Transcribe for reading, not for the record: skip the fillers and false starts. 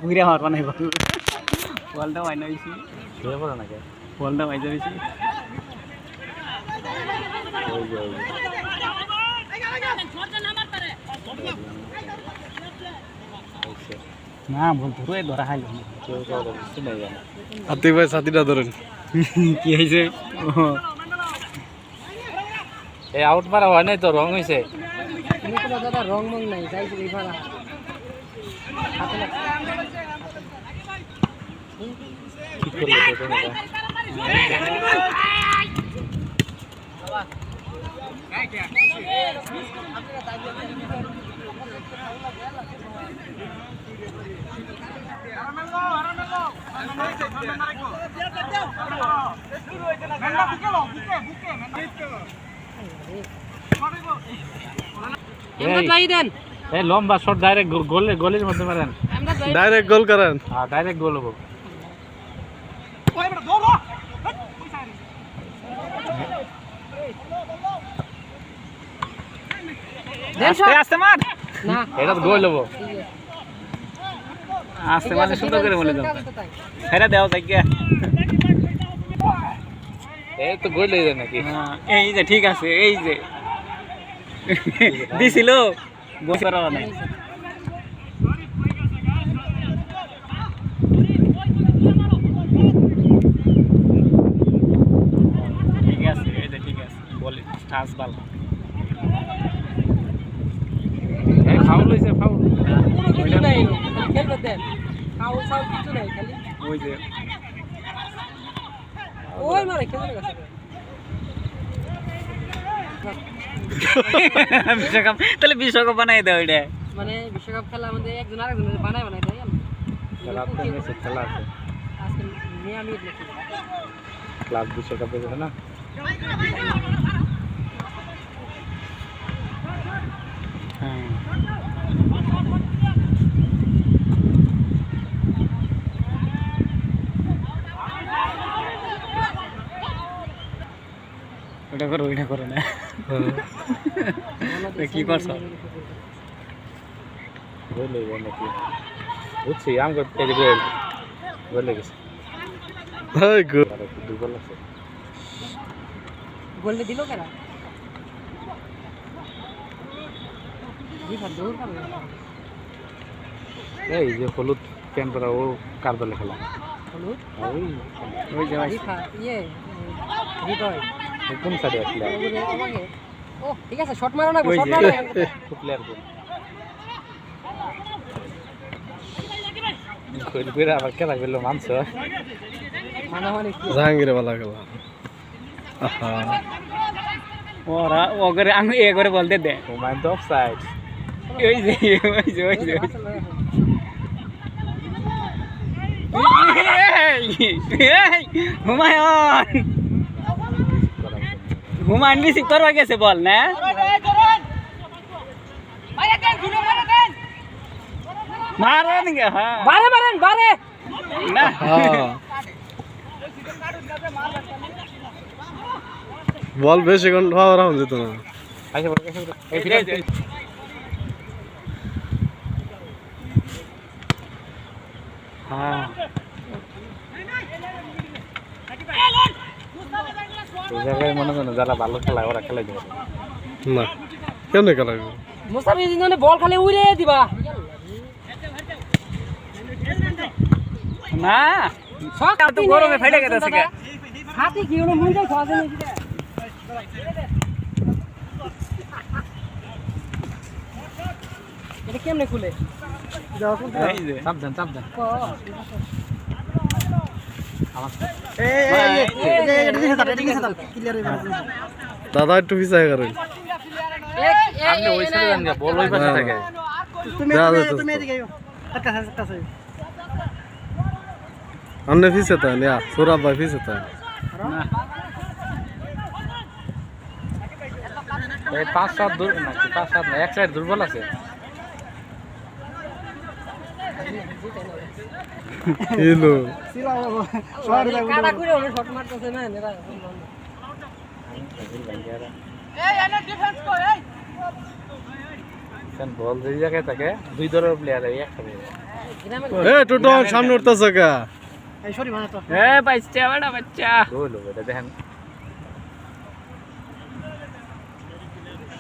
ঘুরে মারবা নাই বল বলটা মাইনা হইছি ধরে পড়ে নাকি বলটা মাইজা হইছি ওই যে না বল ধরে ধরা খাইলো কেউ কেউ কিছু নেই জানে হাতি ভাই ছাতিটা ধরেন কি হয়েছে এই আউট মারা হয় নাই তো রং হয়েছে দাদা রং মং নাই যাইছে এই ভাড়া ঠিক করলে দেখো না এই লম্বা শট ডাইরেক্ট গোলের মধ্যে মারেন ডাইরেক্ট গোল করেন হ্যাঁ ডাইরেক্ট গোল হবো আস্তে মার না এটা তো গোল হবো আস্তে মানে সুন্দর করে বলে দাও হেরা দাও তাইকে এই তো গোল হয়ে যায় নাকি এই যে ঠিক আছে এই যে দিছিল বসে করা নাই ঠিক আছে এই যে ঠিক আছে বলে স্টার্স বল এই ফাউল হইছে ফাউল কিছু নাই খেলতে দেন ফাউল ফাউল কিছু নাই খালি ওই যে ওই মারে খেলে গেছে বিশ্বকাপ তাহলে বিশ্বকাপ বানাই দাও এটা মানে বিশ্বকাপ খেলা আমাদের একজন আরেকজনের বানাই দেয় খেলা তো মেসে খেলা আছে আজকে মিয়ামি নাকি ক্লাব বিশ্বকাপে আছে না হ্যাঁ ওইটা করো না কি করছ গোল হয়ে যায় নাকি বুঝছি আমি এই যে গোল গোল হয়ে গেছে হাই গোল দুই গোল আছে গোল দিল কেন দিফা দৌড় কাম এই যে হলুদ প্যান্ট পরা ও কার দলে খেলা হলুদ ওই ওই যে দিফা হৃদয় কোন সাইডে আসলে ও ঠিক আছে শট মারো না শট মারো প্লেয়ার কোন কইরা আবার খেলা গেল মানছ মানে জাহাঙ্গীর বালা খেলা ওরা ওগরে আমি এ করে বলতে দে ও মাইন্ড অফ সাইড ওই যে হুমায়ুন বেশি করবা গেছে বল না মারেন হ্যাঁ বারে না বল বেশি কোন পাওয়ার হন যেত না আচ্ছা বল এই ফিরে হ্যাঁ এই জায়গায় মনে হয় যারা ভালো খেলায় ওরা খেলে যাবে না কেমনে খেলা মুসাফির দিনে বল খালি উড়ে দিবা না সব তো গরমে ফেটে গেছে হাতি কি হলো মুই যাই খাওয়া দেন এটা কেমনে খুলে এই যে চাপ দেন দাদা একটু পিছায় করেন আপনি ওই সাইডে যান গা বল ওই পাশে থাকে তুমি এদিকে আমনে পিছে তাই না সোরা ভাই পিছে তাই এই 5-7 দূর না 5-7 না এক সাইড দুর্বল আছে এলো কাটা করে ওরে শট মারতেছে না এরা এই এনে ডিফেন্স কর এই বল যে জায়গায় থাকে দুই দলের প্লেয়ার একসাথে এ টোটন সামনে উঠতেছ কে এ বাচ্চা বড় বাচ্চা গোল হবে এটা দেখেন